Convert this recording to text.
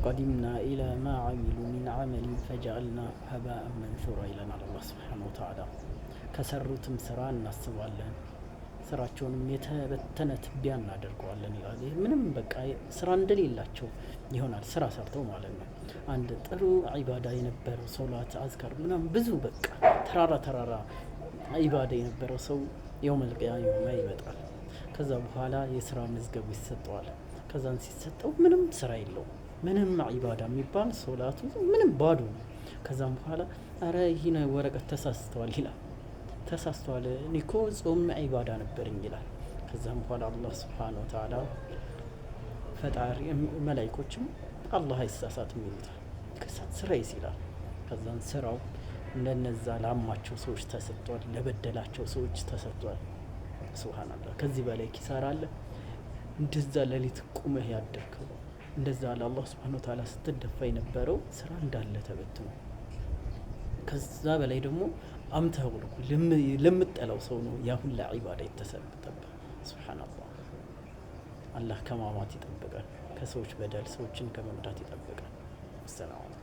ወቀዲምና ኢላ ማ አሚሉ ሚን ዐመሊን ፈጀዐልና ሀባአን መንሱራ ይለናል አላህ ሱብሓነሁ ወተዓላ። ከሰሩትም ስራ እናስባለን ስራቸውንም የተበተነ ትቢያ እናደርገዋለን ይላል። ይህ ምንም በቃ ስራ እንደሌላቸው ይሆናል፣ ስራ ሰርተው ማለት ነው። አንድ ጥሩ ዒባዳ የነበረው ሶላት፣ አዝካር ምናምን ብዙ በቃ ተራራ ዒባዳ የነበረው ሰው የውመል ቂያማ ይመጣል። ከዛ በኋላ የስራ መዝገቡ ይሰጠዋል። ከዛን ሲሰጠው ምንም ስራ የለውም፣ ምንም ዒባዳ የሚባል ሶላቱ ምንም ባዶ ነው። ከዛም በኋላ አረ ይህን ወረቀት ተሳስተዋል ይላል። ተሳስተዋል እኔ እኮ ጾም ዒባዳ ነበርኝ ይላል። ከዛም በኋላ አላህ ሱብሓነሁ ወተዓላ ፈጣሪ መላኢኮችም አላህ አይሳሳትም ይሉታል። ከሳት ስራዬስ ይላል። ከዛን ስራው ለነዛ ላማቸው ሰዎች ተሰጥቷል፣ ለበደላቸው ሰዎች ተሰጥቷል። ሱብሃንአላህ ከዚህ በላይ ኪሳራ አለ? እንደዛ ሌሊት ቁመህ ያደርከው እንደዛ ለአላህ ሱብሓነሁ ወተዓላ ስትደፋ የነበረው ስራ እንዳለ ተበትኖ፣ ከዛ በላይ ደግሞ አምተው ለምጠላው ሰው ነው ያ ሁላ ዒባዳ የተሰጠበት። ሱብሃንአላህ አላህ ከማማት ይጠብቃል፣ ከሰዎች በደል ሰዎችን ከመጉዳት ይጠብቃል። ሰላም